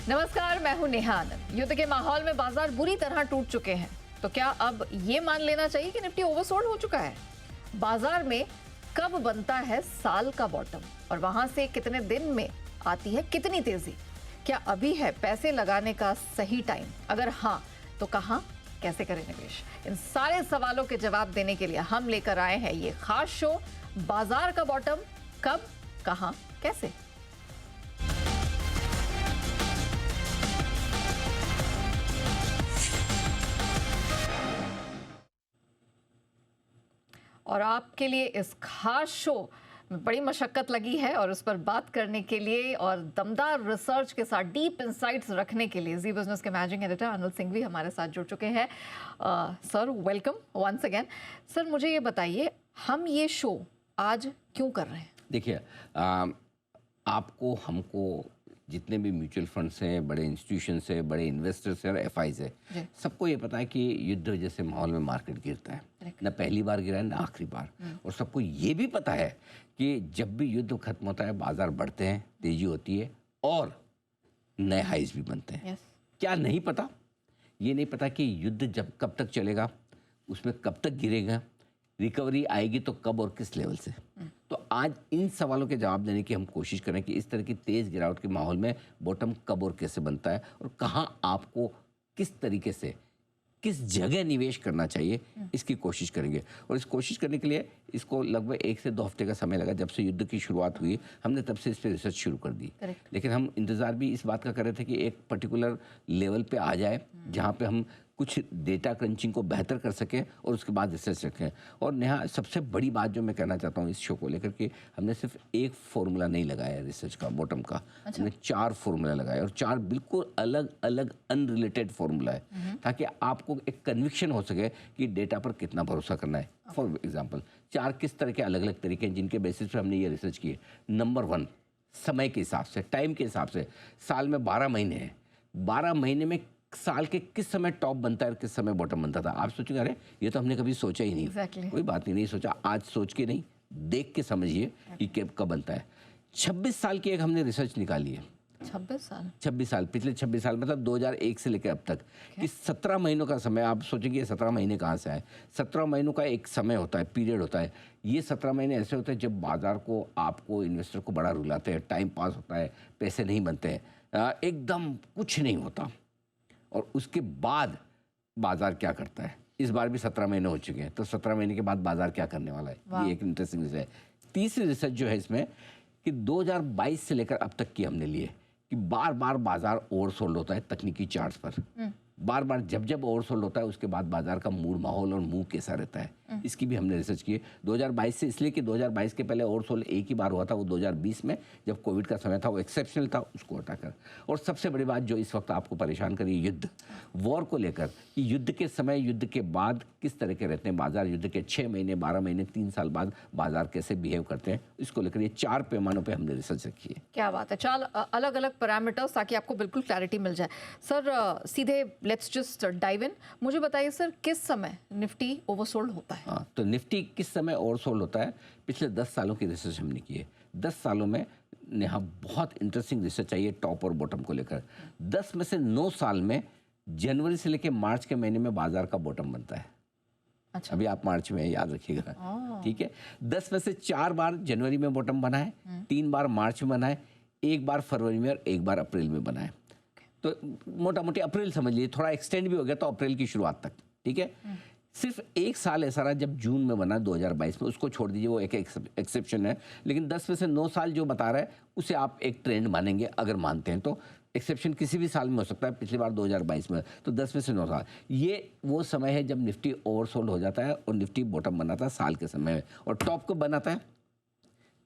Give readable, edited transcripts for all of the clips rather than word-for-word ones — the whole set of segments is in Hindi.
नमस्कार, मैं हूं नेहा आनंद। युद्ध के माहौल में बाजार बुरी तरह टूट चुके हैं, तो क्या अब ये मान लेना चाहिए कि निफ्टी ओवरसोल्ड हो चुका है? बाजार में कब बनता है साल का बॉटम और वहां से कितने दिन में आती है कितनी तेजी? क्या अभी है पैसे लगाने का सही टाइम? अगर हाँ, तो कहां, कैसे करें निवेश? इन सारे सवालों के जवाब देने के लिए हम लेकर आए हैं ये खास शो, बाजार का बॉटम कब, कहां, कैसे। और आपके लिए इस खास शो में बड़ी मशक्कत लगी है और उस पर बात करने के लिए और दमदार रिसर्च के साथ डीप इंसाइट्स रखने के लिए जी बिजनेस के मैनेजिंग एडिटर अनिल सिंह भी हमारे साथ जुड़ चुके हैं। Sir welcome once again. Sir मुझे ये बताइए, हम ये शो आज क्यों कर रहे हैं? देखिए, आपको हमको जितने भी म्यूचुअल फंड्स हैं, बड़े इंस्टीट्यूशंस हैं, बड़े इन्वेस्टर्स हैं और एफआईज है, सबको ये पता है कि युद्ध जैसे माहौल में मार्केट गिरता है। ना पहली बार गिरा है ना आखिरी बार। और सबको ये भी पता है कि जब भी युद्ध खत्म होता है बाजार बढ़ते हैं, तेजी होती है और नए हाइज भी बनते हैं। क्या नहीं पता? ये नहीं पता कि युद्ध जब कब तक चलेगा, उसमें कब तक गिरेगा, रिकवरी आएगी तो कब और किस लेवल से। तो आज इन सवालों के जवाब देने की हम कोशिश करें कि इस तरह की तेज गिरावट के माहौल में बॉटम कब और कैसे बनता है और कहां आपको किस तरीके से किस जगह निवेश करना चाहिए, इसकी कोशिश करेंगे। और इस कोशिश करने के लिए इसको लगभग 1 से 2 हफ्ते का समय लगा। जब से युद्ध की शुरुआत हुई हमने तब से इस पर रिसर्च शुरू कर दी। लेकिन हम इंतज़ार भी इस बात का कर रहे थे कि एक पर्टिकुलर लेवल पे आ जाए जहाँ पे हम कुछ डेटा क्रंचिंग को बेहतर कर सकें और उसके बाद रिसर्च रखें। और नेहा, सबसे बड़ी बात जो मैं कहना चाहता हूँ इस शो को लेकर कि हमने सिर्फ एक फॉर्मूला नहीं लगाया रिसर्च का, बॉटम का। हमने 4 फॉर्मूला लगाए और 4 बिल्कुल अलग अलग अनरिलेटेड फॉर्मूला है, ताकि आपको एक कन्विक्शन हो सके कि डेटा पर कितना भरोसा करना है। फॉर एग्जाम्पल 4 किस तरह के अलग अलग तरीके हैं जिनके बेसिस पर हमने ये रिसर्च की है। नंबर 1, समय के हिसाब से, टाइम के हिसाब से। साल में 12 महीने हैं, 12 महीने में साल के किस समय टॉप बनता है और किस समय बॉटम बनता था। आप सोचेंगे अरे ये तो हमने कभी सोचा ही नहीं। कोई बात नहीं सोचा, आज सोच के नहीं, देख के समझिए कि कब बनता है। 26 साल की एक हमने रिसर्च निकाली है। 26 साल, पिछले 26 साल, मतलब 2001 से लेकर अब तक कि 17 महीनों का समय। आप सोचेंगे 17 महीने कहाँ से आए? 17 महीनों का एक समय होता है, पीरियड होता है। ये 17 महीने ऐसे होते हैं जब बाजार को, आपको, इन्वेस्टर को बड़ा रुलाते हैं, टाइम पास होता है, पैसे नहीं बनते हैं, एकदम कुछ नहीं होता। और उसके बाद बाजार क्या करता है? इस बार भी 17 महीने हो चुके हैं, तो 17 महीने के बाद बाजार क्या करने वाला है, ये एक इंटरेस्टिंग रिसर्च है। तीसरी रिसर्च जो है इसमें कि 2022 से लेकर अब तक की हमने लिए कि बार बार बाजार ओवरसोल्ड होता है तकनीकी चार्ट्स पर। बार बार जब ओवरसोल्ड होता है उसके बाद बाजार का मूड, माहौल और मूव कैसा रहता है, इसकी भी हमने रिसर्च की है। 2022 से इसलिए कि 2022 के पहले ओवरसोल्ड एक ही बार हुआ था, वो 2020 में जब कोविड का समय था, वो एक्सेप्शनल था, उसको हटाकर। और सबसे बड़ी बात जो इस वक्त आपको परेशान करी, युद्ध, वॉर को लेकर, कि युद्ध के समय, युद्ध के बाद किस तरह के रहते हैं बाजार, युद्ध के 6 महीने, 12 महीने, 3 साल बाद बाजार कैसे बिहेव करते हैं, इसको लेकर ये 4 पैमानों पर हमने रिसर्च रखी है। क्या बात है, 4 अलग अलग पैरामीटर्स, ताकि आपको बिल्कुल क्लैरिटी मिल जाए। सर सीधे लेट्स जस्ट डाइव इन। मुझे बताइए सर, किस समय निफ्टी ओवरसोल्ड होता है? हाँ, तो निफ्टी किस समय ओवरसोल्ड होता है, पिछले 10 सालों की रिसर्च हमने की है। 10 सालों में यहाँ बहुत इंटरेस्टिंग रिसर्च आई है टॉप और बॉटम को लेकर। 10 में से 9 साल में जनवरी से लेकर मार्च के महीने में बाजार का बॉटम बनता है। अच्छा, अभी आप मार्च में, याद रखिएगा, ठीक है। 10 में से 4 बार जनवरी में बॉटम बना है, 3 बार मार्च में बना है, 1 बार फरवरी में और 1 बार अप्रैल में बना है। तो मोटा मोटी अप्रैल समझ लीजिए, थोड़ा एक्सटेंड भी हो गया तो अप्रैल की शुरुआत तक, ठीक है। सिर्फ 1 साल ऐसा रहा जब जून में बना 2022 में, उसको छोड़ दीजिए, वो एक एक्सेप्शन है। लेकिन 10 में से 9 साल जो बता रहा है उसे आप एक ट्रेंड मानेंगे, अगर मानते हैं तो। एक्सेप्शन किसी भी साल में हो सकता है, पिछली बार 2022 में, तो 10 में से 9 साल ये वो समय है जब निफ्टी ओवरसोल्ड हो जाता है और निफ्टी बॉटम बनाता है साल के समय में। और टॉप को बनाता है,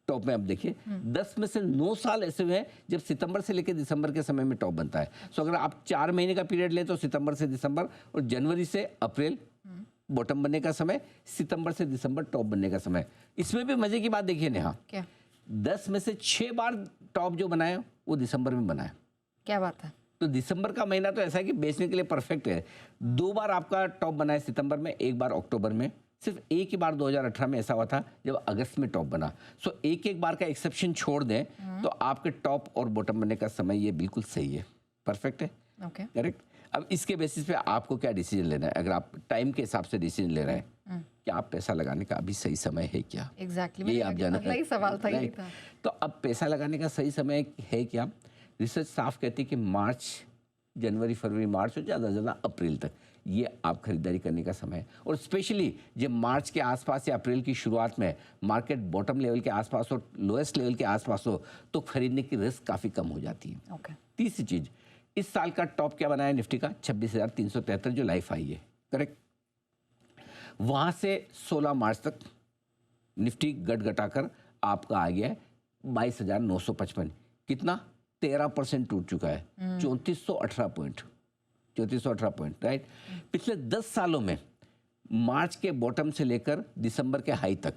टॉप में आप देखिए 10 में से 9 साल ऐसे हुए हैं जब सितंबर से लेकर दिसंबर के समय में टॉप बनता है। सो अगर आप 4 महीने का पीरियड लें तो सितंबर से दिसंबर, और जनवरी से अप्रैल बॉटम बनने का समय, सितंबर से दिसंबर टॉप बनने का समय। इसमें भी मजे की बात देखिए नेहा, 10 में से 6 बार टॉप जो बनाया वो दिसंबर में बनाया। क्या बात है। तो दिसंबर का महीना तो ऐसा है कि बेचने के लिए परफेक्ट है। 2 बार आपका टॉप बना है सितंबर में, 1 बार अक्टूबर में। सिर्फ एक ही बार 2018 में ऐसा हुआ था जब अगस्त में टॉप बना। सो एक एक बार का एक्सेप्शन छोड़ दें तो आपके टॉप और बॉटम बनने का समय ये बिल्कुल सही है, परफेक्ट है, ओके करेक्ट। अब इसके बेसिस पे आपको क्या डिसीजन लेना है, अगर आप टाइम के हिसाब से डिसीजन ले रहे हैं कि आप पैसा लगाने का अभी सही समय है क्या, एग्जैक्टली ये आप जाना अगला ही सवाल था, ये राइट। था। तो अब पैसा लगाने का सही समय है क्या, रिसर्च साफ कहती है कि मार्च, जनवरी, फरवरी, मार्च और ज़्यादा से ज़्यादा अप्रैल तक ये आप खरीदारी करने का समय है। और स्पेशली जब मार्च के आसपास या अप्रैल की शुरुआत में मार्केट बॉटम लेवल के आसपास और लोएस्ट लेवल के आसपास हो तो खरीदने की रिस्क काफ़ी कम हो जाती है। ओके तीसरी चीज़, इस साल का टॉप क्या बनाया निफ्टी का, 26,373 जो लाइफ हाई है, करेक्ट। वहाँ से 16 मार्च तक निफ्टी गटगटाकर आपका आ गया है 22,955, कितना 13% टूट चुका है, 3418 पॉइंट, 3418 पॉइंट, राइट। पिछले 10 सालों में मार्च के बॉटम से लेकर दिसंबर के हाई तक,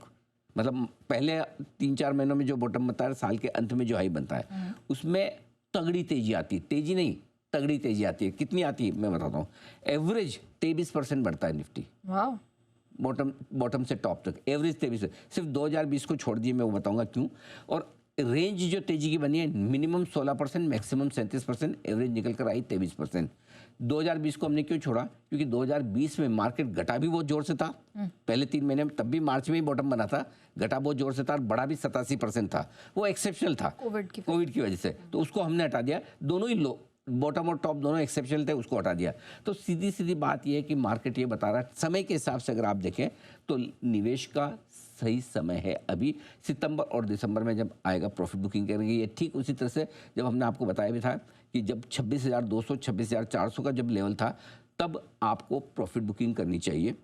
मतलब पहले 3-4 महीनों में जो बॉटम बनता है, साल के अंत में जो हाई बनता है, उसमें तगड़ी तेजी आती है, तेजी नहीं तगड़ी तेजी आती है। कितनी आती है मैं बताता हूँ, एवरेज 23% बढ़ता है निफ्टी, वाह बॉटम से टॉप तक एवरेज 23। सिर्फ 2020 को छोड़ दिए, मैं वो बताऊंगा क्यों। और रेंज जो तेजी की बनी है, मिनिमम 16%, मैक्सिमम 37%, एवरेज निकल कर आई 23%। 2020 को हमने क्यों छोड़ा, क्योंकि 2020 में मार्केट घटा भी बहुत जोर से था, पहले 3 महीने में, तब भी मार्च में ही बॉटम बना था, घटा बहुत जोर से था और बढ़ा भी 87% था, वो एक्सेप्शनल था कोविड की वजह से, तो उसको हमने हटा दिया। दोनों ही लो, बॉटम और टॉप दोनों एक्सेप्शनल थे, उसको हटा दिया। तो सीधी सीधी बात यह है कि मार्केट ये बता रहा है, समय के हिसाब से अगर आप देखें तो निवेश का सही समय है अभी। सितंबर और दिसंबर में जब आएगा प्रॉफिट बुकिंग करेंगे, ये ठीक उसी तरह से जब हमने आपको बताया भी था कि जब 26,200 26,400 का जब लेवल था, तब आपको प्रॉफिट बुकिंग करनी चाहिए,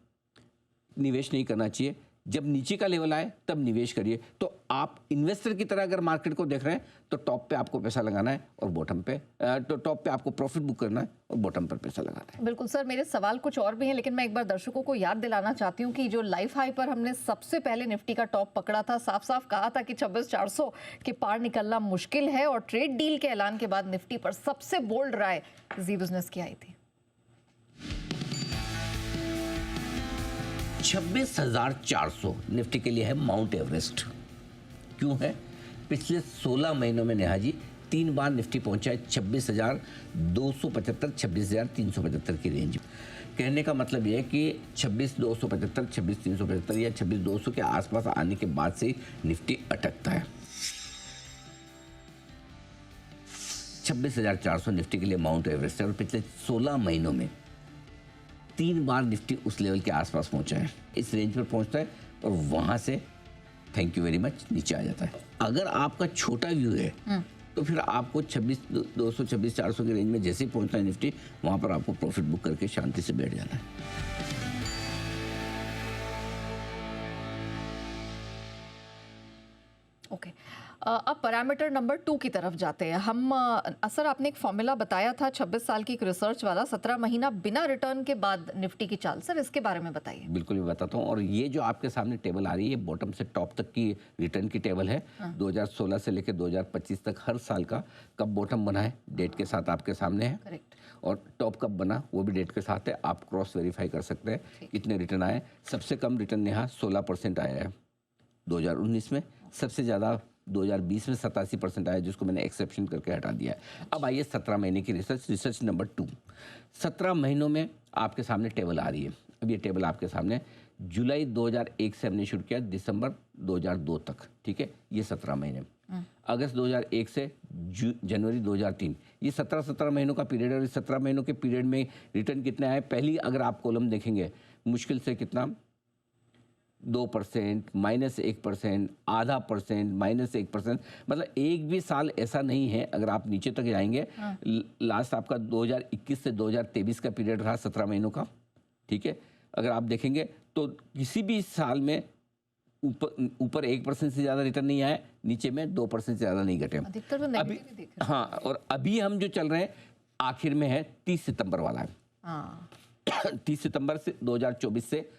निवेश नहीं करना चाहिए। जब नीचे का लेवल आए तब निवेश करिए। तो आप इन्वेस्टर की तरह अगर मार्केट को देख रहे हैं तो टॉप पे आपको पैसा लगाना है और बॉटम पे, तो टॉप पे आपको प्रॉफिट बुक करना है और बॉटम पर पैसा लगाना है। बिल्कुल सर, मेरे सवाल कुछ और भी हैं, लेकिन मैं एक बार दर्शकों को याद दिलाना चाहती हूँ कि जो लाइफ हाई पर हमने सबसे पहले निफ्टी का टॉप पकड़ा था, साफ साफ कहा था कि 26,400 के पार निकलना मुश्किल है, और ट्रेड डील के ऐलान के बाद निफ्टी पर सबसे बोल्ड राय जी बिजनेस की आई थी। 26,400 निफ्टी के लिए है माउंट एवरेस्ट। क्यों है, पिछले 16 महीनों में नेहा जी 3 बार निफ्टी पहुंचा है 26,275, 26,375 की रेंज। कहने का मतलब यह है कि 26,275, 26,375 या 26,200 के आसपास आने के बाद से निफ्टी अटकता है। 26,400 निफ्टी के लिए माउंट एवरेस्ट है और पिछले 16 महीनों में 3 बार निफ्टी उस लेवल के आसपास पहुंचा है, इस रेंज पर पहुंचता है और वहां से थैंक यू वेरी मच नीचे आ जाता है। अगर आपका छोटा व्यू है तो फिर आपको 26,200 26,400 की रेंज में जैसे ही पहुंचना है निफ्टी, वहां पर आपको प्रॉफिट बुक करके शांति से बैठ जाना है। ओके अब पैरामीटर नंबर 2 की तरफ जाते हैं हम। सर, आपने एक फॉर्मूला बताया था 26 साल की एक रिसर्च वाला, 17 महीना बिना रिटर्न के बाद निफ्टी की चाल, सर इसके बारे में बताइए। बिल्कुल, मैं बताता हूँ। और ये जो आपके सामने टेबल आ रही है, बॉटम से टॉप तक की रिटर्न की टेबल है। 2016 से लेकर 2025 तक हर साल का कब बॉटम बना है डेट के साथ आपके सामने है। करेक्ट। और टॉप कब बना वो भी डेट के साथ है, आप क्रॉस वेरीफाई कर सकते हैं कितने रिटर्न आए। सबसे कम रिटर्न यहाँ 16% आया है 2019 में, सबसे ज़्यादा 2020 में 87% आया, जिसको मैंने एक्सेप्शन करके हटा दिया है। अब आइए 17 महीने की रिसर्च नंबर 2। 17 महीनों में आपके सामने टेबल आ रही है। अब ये टेबल आपके सामने जुलाई 2001 से हमने शुरू किया दिसंबर 2002 तक, ठीक है, ये 17 महीने। अगस्त 2001 से जनवरी 2003, ये 17 महीनों का पीरियड है। और इस 17 महीनों के पीरियड में रिटर्न कितने आए, पहली अगर आप कॉलम देखेंगे मुश्किल से कितना, 2%, -1%, %0.5%, -1%, मतलब एक भी साल ऐसा नहीं है। अगर आप नीचे तक जाएंगे, लास्ट आपका 2021 से 2023 का पीरियड रहा 17 महीनों का, ठीक है। अगर आप देखेंगे तो किसी भी साल में ऊपर 1% से ज़्यादा रिटर्न नहीं आया, नीचे में 2% से ज़्यादा नहीं घटे। अधिकतर तो नेगेटिव ही दिख रहा है। हाँ, और अभी हम जो चल रहे हैं आखिर में है 30 सितंबर वाला है। 30 सितंबर से 2024 से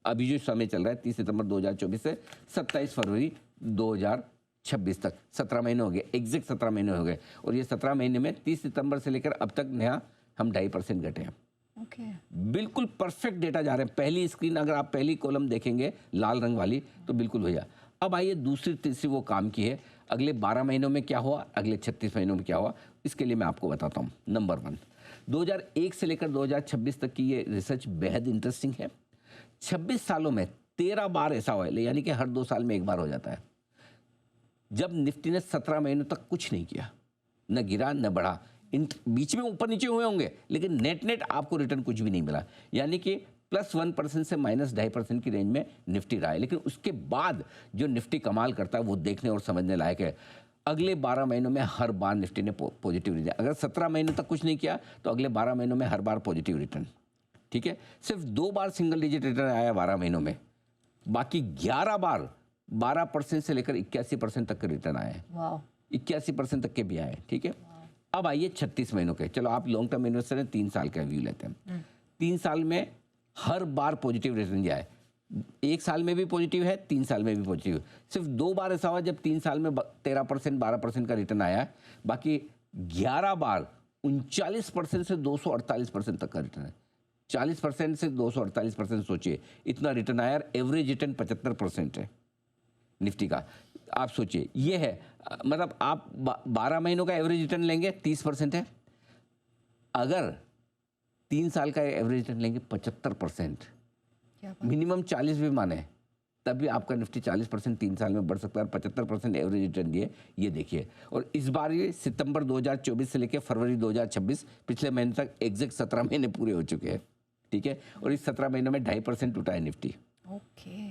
अभी जो समय चल रहा है 30 सितंबर 2024 से 27 फरवरी 2026 तक 17 महीने हो गए, एग्जैक्ट 17 महीने हो गए। और ये 17 महीने में 30 सितंबर से लेकर अब तक नया हम 2.5% घटे हैं। बिल्कुल परफेक्ट डेटा जा रहे हैं। पहली स्क्रीन अगर आप पहली कॉलम देखेंगे लाल रंग वाली तो बिल्कुल भैया। अब आइए दूसरी तीसरी वो काम की है। अगले 12 महीनों में क्या हुआ, अगले 36 महीनों में क्या हुआ, इसके लिए मैं आपको बताता हूँ। नंबर 1, 2001 से लेकर 2026 तक की ये रिसर्च बेहद इंटरेस्टिंग है। 26 सालों में 13 बार ऐसा हुआ है, यानी कि हर 2 साल में एक बार हो जाता है, जब निफ्टी ने 17 महीनों तक कुछ नहीं किया, न गिरा न बढ़ा। इन बीच में ऊपर नीचे हुए होंगे, लेकिन नेट आपको रिटर्न कुछ भी नहीं मिला, यानी कि +1% से -2.5% की रेंज में निफ्टी रहा है। लेकिन उसके बाद जो निफ्टी कमाल करता है वो देखने और समझने लायक है। अगले 12 महीनों में हर बार निफ्टी ने पॉजिटिव रिटर्न, अगर 17 महीनों तक कुछ नहीं किया तो अगले 12 महीनों में हर बार पॉजिटिव रिटर्न। ठीक है, सिर्फ 2 बार सिंगल डिजिट रिटर्न आया 12 महीनों में, बाकी 11 बार 12% से लेकर 81% तक के रिटर्न आए हैं। 81% तक के भी आए हैं। ठीक है, अब आइए 36 महीनों के। चलो आप लॉन्ग टर्म इन्वेस्टर हैं, 3 साल का व्यू लेते हैं। 3 साल में हर बार पॉजिटिव रिटर्न दिया है। 1 साल में भी पॉजिटिव है, 3 साल में भी पॉजिटिव है। सिर्फ 2 बार ऐसा हुआ जब 3 साल में 13% 12% का रिटर्न आया है, बाकी 11 बार 39% से 248% तक का रिटर्न है। 40% से 248%, सोचिए इतना रिटर्न आया। एवरेज रिटर्न 75% है निफ्टी का। आप सोचिए ये है, मतलब आप 12 महीनों का एवरेज रिटर्न लेंगे 30% है, अगर 3 साल का एवरेज रिटर्न लेंगे 75%, मिनिमम 40 भी माने तब भी आपका निफ्टी 40% 3 साल में बढ़ सकता है, और 75% एवरेज रिटर्न दिए, ये देखिए। और इस बार ये सितंबर 2024 से लेकर फरवरी 2026, पिछले महीने तक एग्जैक्ट 17 महीने पूरे हो चुके हैं। ठीक है, और इस 17 महीनों में 2.5% टूटा है निफ्टी।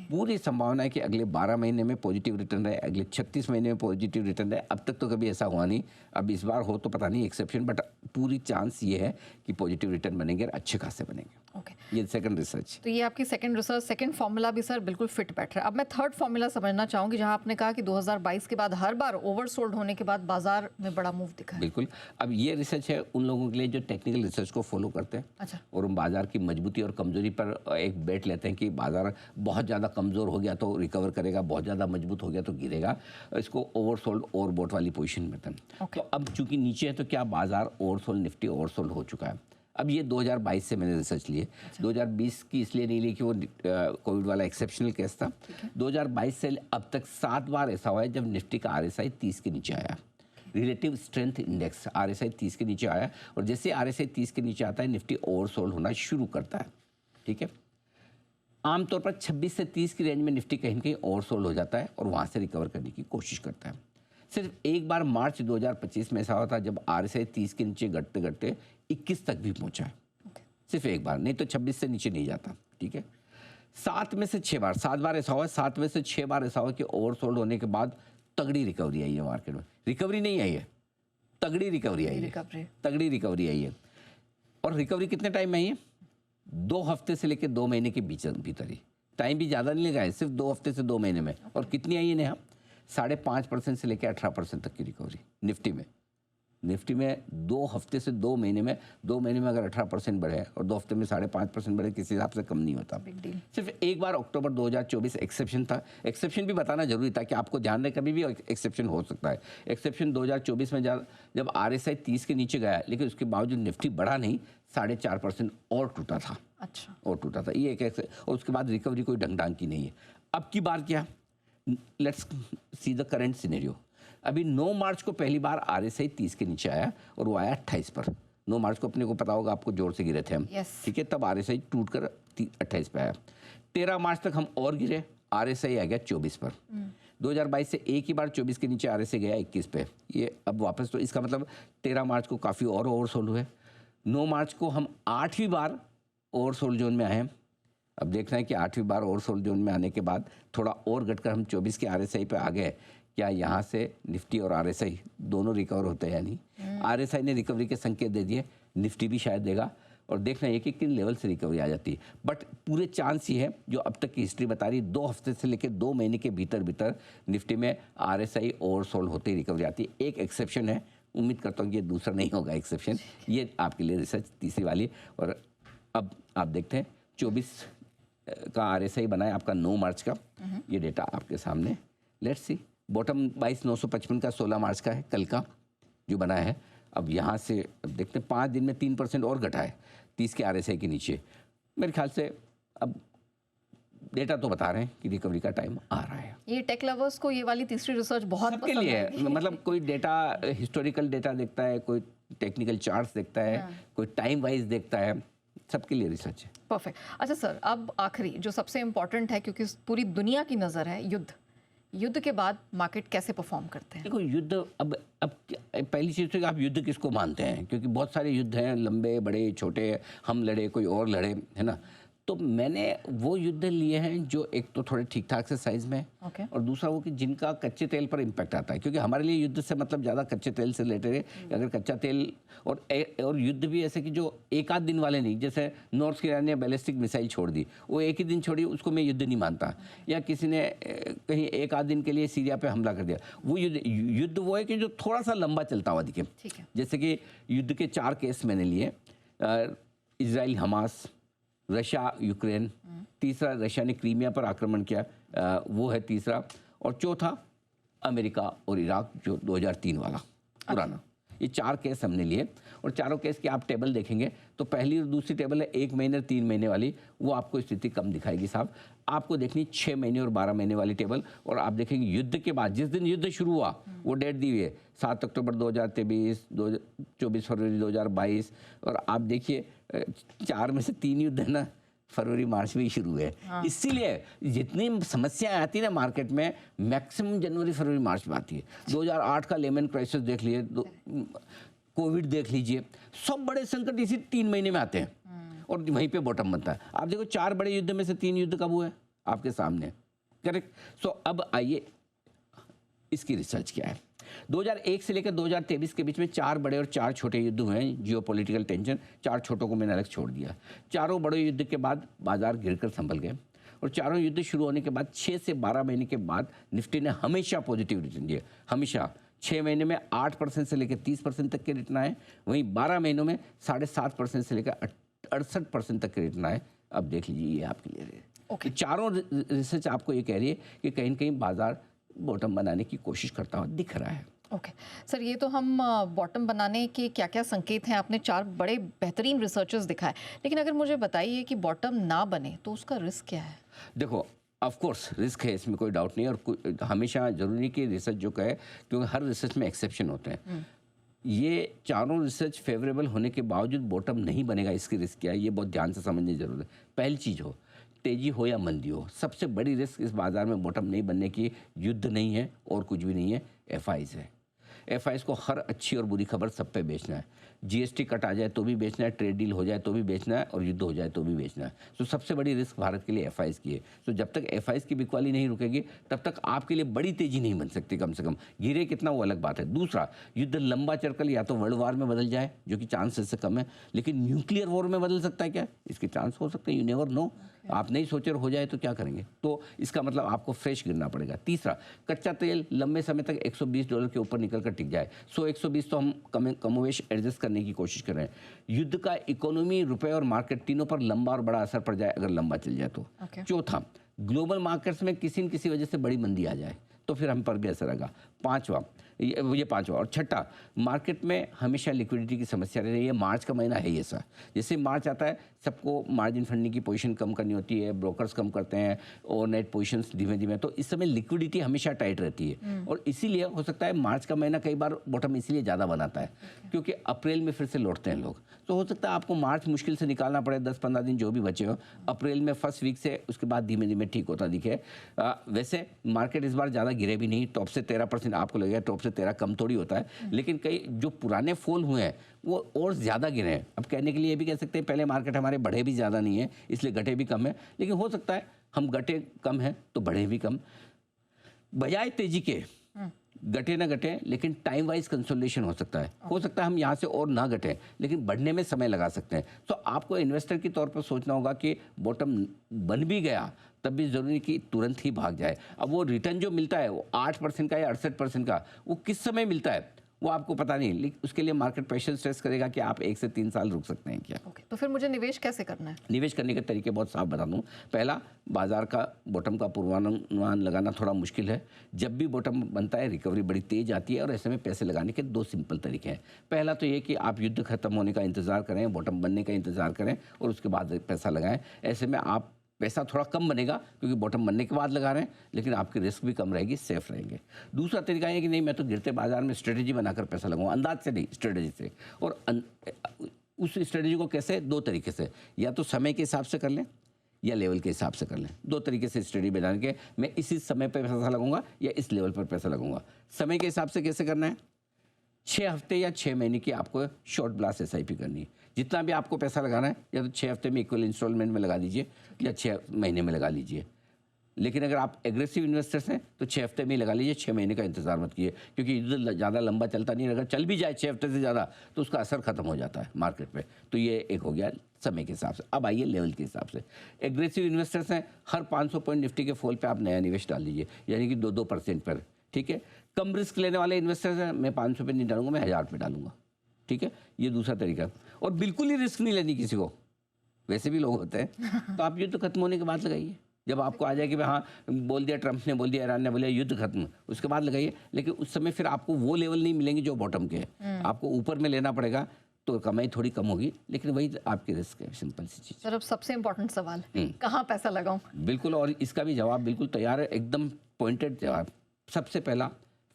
पूरी संभावना है कि अगले 12 महीने में पॉजिटिव रिटर्न रहे, अगले 36 महीने में पॉजिटिव रिटर्न रहे। अब तक तो कभी ऐसा हुआ नहीं, अब इस बार हो तो पता नहीं, एक्सेप्शन, बट पूरी चांस ये है कि पॉजिटिव रिटर्न बनेंगे और अच्छे खासे बनेंगे। ये सेकंड रिसर्च। तो ये आपकी सेकंड रिसर्च, सेकंड फॉर्मूला भी सर बिल्कुल फिट बैठ रहा है। अब मैं थर्ड फॉर्मूला समझना चाहूंगी, जहां आपने कहा कि 2022 के बाद हर बार ओवरसोल्ड होने के बाद बाजार में बड़ा मूव दिखा है। बिल्कुल, अब ये रिसर्च है उन लोगों के लिए जो टेक्निकल रिसर्च को फॉलो करते हैं। अच्छा। और हम बाजार की मजबूती और कमजोरी पर एक बेट लेते हैं कि बाजार बहुत ज़्यादा कमज़ोर हो गया तो रिकवर करेगा, बहुत ज़्यादा मजबूत हो गया तो गिरेगा। इसको ओवरसोल्ड ओवरबॉट वाली पोजीशन में था। तो अब चूंकि नीचे है तो क्या बाजार ओवरसोल्ड, निफ्टी ओवरसोल्ड हो चुका है। अब ये 2022 से मैंने रिसर्च ली है। 2020 की इसलिए नहीं ली कि वो कोविड वाला एक्सेप्शनल केस था। 2022 से अब तक 7 बार ऐसा हुआ है जब निफ्टी का RSI 30 के नीचे आया। रिलेटिव स्ट्रेंथ इंडेक्स RSI 30 के नीचे आया, और जैसे RSI 30 के नीचे आता है निफ्टी ओवरसोल्ड होना शुरू करता है। ठीक है, आमतौर पर 26 से 30 की रेंज में निफ्टी कहीं ना कहीं ओवरसोल्ड हो जाता है और वहाँ से रिकवर करने की कोशिश करता है। सिर्फ एक बार मार्च 2025 में ऐसा हुआ था जब RSI 30 के नीचे घटते घटते 21 तक भी पहुंचा है। सिर्फ एक बार, नहीं तो 26 से नीचे नहीं जाता। ठीक है, 7 में से 6 बार, 7 बार ऐसा हुआ, 7 में से 6 बार ऐसा हुआ कि ओवरसोल्ड होने के बाद तगड़ी रिकवरी आई है मार्केट में। रिकवरी नहीं आई है, तगड़ी रिकवरी आई है, तगड़ी रिकवरी आई है। और रिकवरी कितने टाइम में आई है? 2 हफ्ते से लेकर 2 महीने के भीतर ही। टाइम भी ज़्यादा नहीं लगा है, सिर्फ 2 हफ्ते से 2 महीने में। और कितनी आई है नेहा? 5.5% से लेकर 18% तक की रिकवरी निफ्टी में। निफ्टी में 2 हफ्ते से 2 महीने में, 2 महीने में अगर 18% बढ़े और 2 हफ्ते में 5.5% बढ़े, किसी हिसाब से कम नहीं होता। सिर्फ एक बार अक्टूबर 2024 एक्सेप्शन था। एक्सेप्शन भी बताना जरूरी था कि आपको ध्यान रहे, कभी भी एक्सेप्शन हो सकता है। एक्सेप्शन 2024 में जब RSI 30 के नीचे गया, लेकिन उसके बावजूद निफ्टी बढ़ा नहीं, 4.5% और टूटा था। अच्छा, और टूटा था ये एक, और उसके बाद रिकवरी कोई ढंग की नहीं है। अब की बार क्या? Let's see the current scenario. अभी 9 मार्च को पहली बार RSI 30 के नीचे आया और वो आया 28 पर। 9 मार्च को अपने को पता होगा, आपको जोर से गिरे थे हम। ठीक है, तब RSI टूट कर 28 पे आया। 13 मार्च तक हम और गिरे, RSI आ गया 24 पर। 2022 से एक ही बार 24 के नीचे RSI गया 21 पे। ये अब वापस, तो इसका मतलब 13 मार्च को काफ़ी और ओवरसोल्ड हुए। 9 मार्च को हम 8वीं बार ओवरसोल्ड जोन में आए हैं। अब देखना है कि 8वीं बार ओवरसोल्ड जोन में आने के बाद थोड़ा और घटकर हम 24 के RSI पे आ गए। क्या यहाँ से निफ्टी और RSI दोनों रिकवर होते हैं या नहीं? RSI ने रिकवरी के संकेत दे दिए, निफ्टी भी शायद देगा, और देखना है कि किन लेवल से रिकवरी आ जाती है। बट पूरे चांस ये है, जो अब तक की हिस्ट्री बता रही है, 2 हफ्ते से लेकर 2 महीने के भीतर निफ्टी में RSI ओवरसोल्ड होते ही रिकवरी आती है। एक एक्सेप्शन है, उम्मीद करता हूँ कि ये दूसरा नहीं होगा एक्सेप्शन। ये आपके लिए रिसर्च तीसरी वाली। और अब आप देखते हैं 24 का RSI बना है आपका 9 मार्च का। ये डेटा आपके सामने, लेट्स सी। बॉटम 22,955 का 16 मार्च का है, कल का जो बना है। अब यहाँ से अब देखते हैं 5 दिन में 3% और घटा है 30 के RSI के नीचे। मेरे ख्याल से अब डेटा तो बता रहे हैं कि रिकवरी का टाइम आ रहा है। ये टेक लवर्स को ये वाली तीसरी रिसर्च बहुत सबके पसंद लिए आएगी। है। मतलब कोई डेटा हिस्टोरिकल डेटा देखता है, कोई टेक्निकल चार्ट्स देखता है, कोई टाइम वाइज देखता है, सबके लिए रिसर्च है। परफेक्ट। अच्छा सर, अब आखिरी जो सबसे इम्पोर्टेंट है, क्योंकि पूरी दुनिया की नज़र है, युद्ध के बाद मार्केट कैसे परफॉर्म करते हैं? देखो युद्ध अब पहली चीज़ तो कि आप युद्ध किसको मानते हैं, क्योंकि बहुत सारे युद्ध हैं, लंबे बड़े छोटे, हम लड़े कोई और लड़े, है ना। तो मैंने वो युद्ध लिए हैं जो एक तो थोड़े ठीक ठाक से साइज में Okay. और दूसरा वो कि जिनका कच्चे तेल पर इम्पैक्ट आता है, क्योंकि हमारे लिए युद्ध से मतलब ज़्यादा कच्चे तेल से रिलेटेड है। अगर कच्चा तेल और युद्ध भी ऐसे कि जो एक आध दिन वाले नहीं, जैसे नॉर्थ कोरिया ने बैलिस्टिक मिसाइल छोड़ दी, वो एक ही दिन छोड़ी, उसको मैं युद्ध नहीं मानता। या किसी ने कहीं एक आध दिन के लिए सीरिया पे हमला कर दिया, वो युद्ध वो है कि जो थोड़ा सा लंबा चलता हुआ दिखे। ठीक है। जैसे कि युद्ध के 4 केस मैंने लिए, इजराइल हमास, रशिया यूक्रेन, तीसरा रशिया ने क्रीमिया पर आक्रमण किया, वो है तीसरा, और चौथा अमेरिका और इराक जो 2003 वाला पुराना। ये 4 केस हमने लिए और चारों केस की आप टेबल देखेंगे तो पहली और दूसरी टेबल है 1 महीने और 3 महीने वाली, वो आपको स्थिति कम दिखाएगी साहब। आपको देखनी 6 महीने और 12 महीने वाली टेबल, और आप देखेंगे युद्ध के बाद जिस दिन युद्ध शुरू हुआ वो डेट दी हुई है 7 अक्टूबर 2023, 24 फरवरी 2022, और आप देखिए 4 में से 3 युद्ध है ना फरवरी मार्च में ही शुरू हुए। इसीलिए जितनी समस्याएं आती है ना मार्केट में, मैक्सिमम जनवरी फरवरी मार्च में आती है। 2008 का लेमन क्राइसिस देख लिए, कोविड देख लीजिए, सब बड़े संकट इसी 3 महीने में आते हैं और वहीं पे बॉटम बनता है। आप देखो 4 बड़े युद्ध में से 3 युद्ध कब हुए आपके सामने, करेक्ट। सो अब आइए इसकी रिसर्च क्या है। 2001 से लेकर 2023 के बीच में 4 बड़े और 4 छोटे युद्ध हुए हैं, जियोपॉलिटिकल टेंशन। 4 छोटों को मैंने अलग छोड़ दिया। चारों बड़े युद्ध के बाद बाजार गिरकर संभल गए और चारों युद्ध शुरू होने के बाद 6 से 12 महीने के बाद निफ्टी ने हमेशा पॉजिटिव रिटर्न दिए। हमेशा 6 महीने में 8% से लेकर 30% तक के रिटर्न आए, वहीं 12 महीनों में 7.5% से लेकर 68% तक के रिटर्न आए। अब देख लीजिए ये आपके लिए Okay. चारों रिसर्च आपको ये कह रही है कि कहीं न कहीं बाजार बॉटम बनाने की कोशिश करता हुआ दिख रहा है। ओके सर, ये तो हम बॉटम बनाने के क्या क्या संकेत हैं, आपने 4 बड़े बेहतरीन रिसर्चेस दिखाए, लेकिन अगर मुझे बताइए कि बॉटम ना बने तो उसका रिस्क क्या है? देखो ऑफ कोर्स रिस्क है, इसमें कोई डाउट नहीं है, और हमेशा जरूरी नहीं कि रिसर्च जो कहे, क्योंकि हर रिसर्च में एक्सेप्शन होते हैं। ये चारों रिसर्च फेवरेबल होने के बावजूद बॉटम नहीं बनेगा, इसकी रिस्क क्या है ये बहुत ध्यान से समझने की जरूरत है। पहली चीज़ हो तेजी हो या मंदी हो, सबसे बड़ी रिस्क इस बाजार में बॉटम नहीं बनने की युद्ध नहीं है और कुछ भी नहीं है, एफआईज है। एफआईज को हर अच्छी और बुरी खबर सब पे बेचना है। जीएसटी कट आ जाए तो भी बेचना है, ट्रेड डील हो जाए तो भी बेचना है, और युद्ध हो जाए तो भी बेचना है। तो सबसे बड़ी रिस्क भारत के लिए एफआईज की है। तो जब तक एफआईज की बिकवाली नहीं रुकेगी तब तक आपके लिए बड़ी तेजी नहीं बन सकती, कम से कम गिरे कितना वो अलग बात है। दूसरा, युद्ध लंबा चलकर या तो वर्ल्ड वार में बदल जाए, जो कि चांस इससे कम है, लेकिन न्यूक्लियर वॉर में बदल सकता है क्या, इसके चांस हो सकते हैं, यू नेवर नो। आप नहीं सोचे हो जाए तो क्या करेंगे, तो इसका मतलब आपको फ्रेश गिरना पड़ेगा। तीसरा, कच्चा तेल लंबे समय तक $120 के ऊपर निकल कर टिक जाए। 100-120 तो हम कमोवेश एडजस्ट करने की कोशिश कर रहे हैं। युद्ध का इकोनॉमी, रुपए और मार्केट तीनों पर लंबा और बड़ा असर पड़ जाए अगर लंबा चल जाए तो। चौथा, ग्लोबल मार्केट्स में किसी न किसी वजह से बड़ी मंदी आ जाए तो फिर हम पर भी असर आएगा। पांचवा, ये पांचवा। और छठा, मार्केट में हमेशा लिक्विडिटी की समस्या रही है। मार्च का महीना है ये सा, जैसे मार्च आता है सबको मार्जिन फंडिंग की पोजीशन कम करनी होती है, ब्रोकर्स कम करते हैं, ओवरनाइट पोजीशंस धीमे धीमे, तो इस समय लिक्विडिटी हमेशा टाइट रहती है। और इसीलिए हो सकता है मार्च का महीना कई बार बॉटम इसीलिए ज़्यादा बनाता है क्योंकि अप्रैल में फिर से लौटते हैं लोग। तो हो सकता है आपको मार्च मुश्किल से निकालना पड़े, 10-15 दिन जो भी बचे हो, अप्रैल में फर्स्ट वीक से उसके बाद धीमे धीमे ठीक होता दिखे। वैसे मार्केट इस बार ज़्यादा गिरे भी नहीं, टॉप से 13% आपको लगेगा, टॉप से 13 कम थोड़ी होता है, लेकिन कई जो पुराने फॉल हुए हैं वो और ज़्यादा गिरे हैं। अब कहने के लिए ये भी कह सकते हैं पहले मार्केट हमारे बढ़े भी ज़्यादा नहीं है इसलिए घटे भी कम है, लेकिन हो सकता है हम घटे कम हैं तो बढ़े भी कम। बजाय तेजी के घटे ना घटे, लेकिन टाइम वाइज कंसोलिडेशन हो सकता है। हो सकता है हम यहाँ से और ना घटे लेकिन बढ़ने में समय लगा सकते हैं। तो आपको इन्वेस्टर के तौर पर सोचना होगा कि बॉटम बन भी गया तब भी जरूरी कि तुरंत ही भाग जाए। अब वो रिटर्न जो मिलता है वो 8% का या 68% का, वो किस समय मिलता है वो आपको पता नहीं, लेकिन उसके लिए मार्केट पेशेंस स्ट्रेस करेगा कि आप 1 से 3 साल रुक सकते हैं क्या। तो फिर मुझे निवेश कैसे करना है? निवेश करने के तरीके बहुत साफ बता दूं। पहला, बाजार का बॉटम का पूर्वानुमान लगाना थोड़ा मुश्किल है। जब भी बॉटम बनता है रिकवरी बड़ी तेज आती है और ऐसे में पैसे लगाने के 2 सिंपल तरीके हैं। पहला तो ये कि आप युद्ध खत्म होने का इंतजार करें, बॉटम बनने का इंतजार करें और उसके बाद पैसा लगाएं। ऐसे में आप पैसा थोड़ा कम बनेगा क्योंकि बॉटम बनने के बाद लगा रहे हैं, लेकिन आपकी रिस्क भी कम रहेगी, सेफ रहेंगे। दूसरा तरीका है कि नहीं मैं तो गिरते बाजार में स्ट्रेटेजी बनाकर पैसा लगाऊंगा, अंदाज से नहीं, स्ट्रेटेजी से। और उस स्ट्रेटेजी को कैसे? 2 तरीके से, या तो समय के हिसाब से कर लें या लेवल के हिसाब से कर लें। 2 तरीके से स्टडी बनाने के, मैं इसी समय पर पैसा लगाऊंगा या इस लेवल पर पैसा लगाऊंगा। समय के हिसाब से कैसे करना है? 6 हफ्ते या 6 महीने की आपको शॉर्ट ब्लास्ट SIP करनी है। जितना भी आपको पैसा लगाना है या तो 6 हफ्ते में इक्वल इंस्टॉलमेंट में लगा दीजिए या 6 महीने में लगा लीजिए। लेकिन अगर आप एग्रेसिव इन्वेस्टर्स हैं तो 6 हफ्ते में ही लगा लीजिए, 6 महीने का इंतजार मत कीजिए, क्योंकि युद्ध ज़्यादा लंबा चलता नहीं है। अगर चल भी जाए 6 हफ्ते से ज़्यादा तो उसका असर खत्म हो जाता है मार्केट पे। तो ये एक हो गया समय के हिसाब से। अब आइए लेवल के हिसाब से। एग्रेसिव इन्वेस्टर्स हैं, हर 500 पॉइंट निफ्टी के फॉल पे आप नया निवेश डाल लीजिए, यानी कि 2% पर, ठीक है। कम रिस्क लेने वाले इन्वेस्टर्स हैं, मैं 500 पे नहीं डालूंगा, मैं 1000 पे डालूंगा, ठीक है। ये दूसरा तरीका। और बिल्कुल ही रिस्क नहीं लेनी किसी को, वैसे भी लोग होते हैं, तो आप युद्ध खत्म होने के बाद लगाइए। जब आपको आ जाए कि भाई हाँ बोल दिया ट्रंप ने, बोल दिया ईरान ने, बोलिए युद्ध खत्म, उसके बाद लगाइए। लेकिन उस समय फिर आपको वो लेवल नहीं मिलेंगे जो बॉटम के हैं, आपको ऊपर में लेना पड़ेगा, तो कमाई थोड़ी कम होगी, लेकिन वही आपकी रिस्क है, सिंपल सी चीज़। सर अब सबसे इम्पोर्टेंट सवाल, कहाँ पैसा लगाऊं? बिल्कुल, और इसका भी जवाब बिल्कुल तैयार है, एकदम पॉइंटेड जवाब। सबसे पहला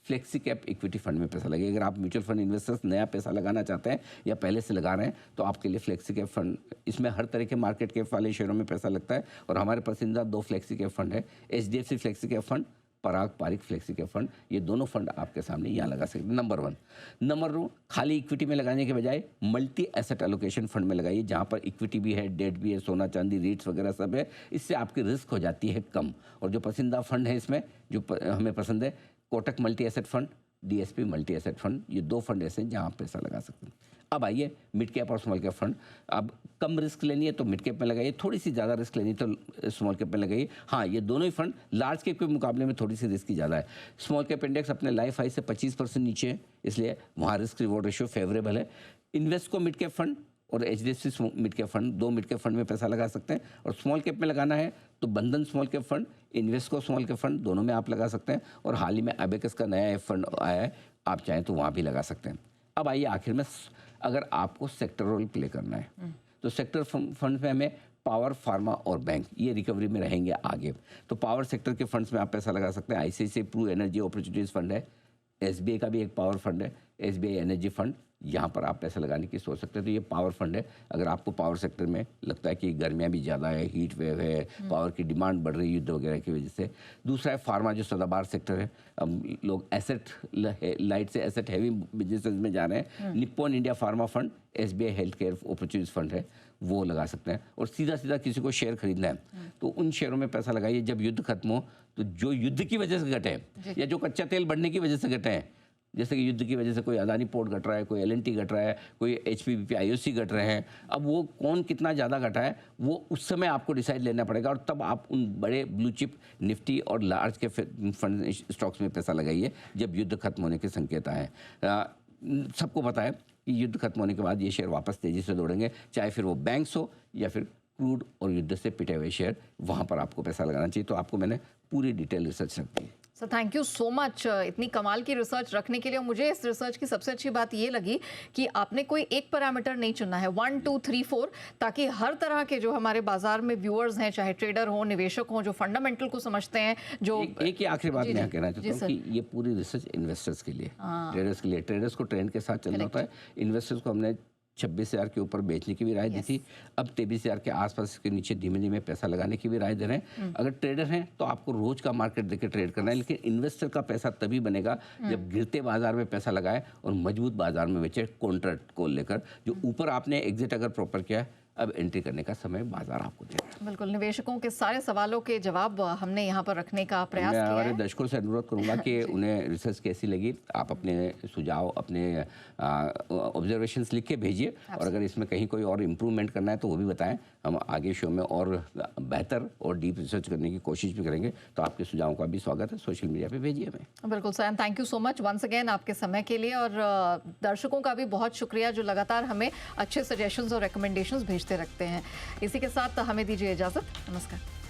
फ्लेक्सी कैप इक्विटी फंड में पैसा लगे। अगर आप म्यूचुअल फंड इन्वेस्टर्स नया पैसा लगाना चाहते हैं या पहले से लगा रहे हैं तो आपके लिए फ्लेक्सी कैप फंड, इसमें हर तरह के मार्केट कैप वाले शेयरों में पैसा लगता है। और हमारे पसंदीदा 2 फ्लेक्सी कैप फंड है, HDFC फ्लेक्सी कैप फंड, पराग पारिक फ्लेक्सी कैप फंड। ये दोनों फंड आपके सामने यहाँ लगा सकते हैं। नंबर 1। नंबर 2, खाली इक्विटी में लगाने के बजाय मल्टी एसेट एलोकेशन फंड में लगाइए, जहाँ पर इक्विटी भी है, डेट भी है, सोना चांदी, रीट्स वगैरह सब है। इससे आपकी रिस्क हो जाती है कम। और जो पसंदीदा फंड है इसमें, जो हमें पसंद है, Kotak multi asset fund, DSP multi asset fund, ये 2 फंड ऐसे हैं जहाँ आप पैसा लगा सकते हैं। अब आइए मिड कैप और स्मॉल कैप फंड। अब कम रिस्क लेनी है तो मिड कैप में लगाइए, थोड़ी सी ज़्यादा रिस्क लेनी है तो स्मॉल कैप में लगाइए। हाँ, ये दोनों ही फंड लार्ज कैप के मुकाबले में थोड़ी सी रिस्क की ज़्यादा है। स्मॉल कैप इंडेक्स अपने लाइफ हाई से 25% नीचे है, इसलिए वहाँ रिस्क रिवॉर्ड रेशियो फेवरेबल है। इन्वेस्को मिड कैप फंड और HDFC mid cap fund, 2 mid cap fund में पैसा लगा सकते हैं। और स्मॉल कैप में लगाना है तो बंधन small cap fund, Invesco small cap fund, दोनों में आप लगा सकते हैं। और हाल ही में अबेकस का नया फंड आया है, आप चाहें तो वहाँ भी लगा सकते हैं। अब आइए आखिर में, अगर आपको सेक्टर रोल प्ले करना है तो सेक्टर फंड में हमें पावर, फार्मा और बैंक, ये रिकवरी में रहेंगे आगे। तो पावर सेक्टर के फंड्स में आप पैसा लगा सकते हैं। ICICI pru energy opportunities fund है, SBI का भी एक पावर फंड है, SBI एनर्जी फंड, यहाँ पर आप पैसा लगाने की सोच सकते हैं। तो ये पावर फंड है। अगर आपको पावर सेक्टर में लगता है कि गर्मियाँ भी ज़्यादा है, हीट वेव है, पावर की डिमांड बढ़ रही है युद्ध वगैरह की वजह से। दूसरा है फार्मा, जो सदाबहार सेक्टर है। अब लोग एसेट लाइट से एसेट हैवी बिजनेसेस में जा रहे हैं। Nippon India pharma fund, SBI health care opportunities fund है, वो लगा सकते हैं। और सीधा सीधा किसी को शेयर खरीदना है तो उन शेयरों में पैसा लगाइए जब युद्ध खत्म हो, तो जो युद्ध की वजह से घटे हैं या जो कच्चा तेल बढ़ने की वजह से घटे हैं, जैसे कि युद्ध की वजह से कोई अदानी पोर्ट घट रहा है, कोई LNT घट रहा है, कोई HPPP IOC घट रहे हैं। अब वो कौन कितना ज़्यादा घटा है वो उस समय आपको डिसाइड लेना पड़ेगा, और तब आप उन बड़े ब्लू चिप निफ्टी और लार्ज के फंड स्टॉक्स में पैसा लगाइए जब युद्ध खत्म होने के संकेत आए। सबको पता है कि युद्ध खत्म होने के बाद ये शेयर वापस तेज़ी से दौड़ेंगे, चाहे फिर वो बैंक्स हो या फिर क्रूड और युद्ध से पिटे हुए शेयर, वहाँ पर आपको पैसा लगाना चाहिए। तो आपको मैंने पूरी डिटेल रिसर्च रख दी। Sir thank you so much इतनी कमाल की रिसर्च रखने के लिए। और मुझे इस रिसर्च की सबसे अच्छी बात ये लगी कि आपने कोई एक पैरामीटर नहीं चुना है, 1 2 3 4, ताकि हर तरह के जो हमारे बाजार में व्यूअर्स हैं, चाहे ट्रेडर हो, निवेशक हो, जो फंडामेंटल को समझते हैं, जो एक ही आखिरी बात मैं कहना चाहता हूँ कि ये पूरी रिसर्च इन्वेस्टर्स के लिए, ट्रेडर्स के लिए, ट्रेडर्स को ट्रेंड के साथ चलना होता है। इन्वेस्टर्स को हमने 26,000 के ऊपर बेचने की भी राय दी थी, अब 23,000 के आसपास के नीचे धीमे धीमे पैसा लगाने की भी राय दे रहे हैं। अगर ट्रेडर हैं तो आपको रोज का मार्केट देकर ट्रेड करना है, लेकिन इन्वेस्टर का पैसा तभी बनेगा जब गिरते बाजार में पैसा लगाए और मजबूत बाजार में बेचे कॉन्ट्रैक्ट को लेकर। जो ऊपर आपने एग्जिट अगर प्रॉपर किया है, अब एंट्री करने का समय बाजार आपको दे रहा है। बिल्कुल, निवेशकों के सारे सवालों के जवाब हमने यहाँ पर रखने का प्रयास किया है। मैं हमारे दर्शकों से अनुरोध करूंगा कि उन्हें रिसर्च कैसी लगी, आप अपने सुझाव, अपने ऑब्जर्वेशंस लिख के भेजिए, और अगर इसमें कहीं कोई और इम्प्रूवमेंट करना है तो वो भी बताएं। हम आगे शो में और बेहतर और डीप रिसर्च करने की कोशिश भी करेंगे, तो आपके सुझावों का भी स्वागत है, सोशल मीडिया पे भेजिए हमें। बिल्कुल sir, thank you so much once again आपके समय के लिए, और दर्शकों का भी बहुत शुक्रिया जो लगातार हमें अच्छे सजेशंस और रिकमेंडेशंस भेजते रखते हैं। इसी के साथ हमें दीजिए इजाज़त, नमस्कार।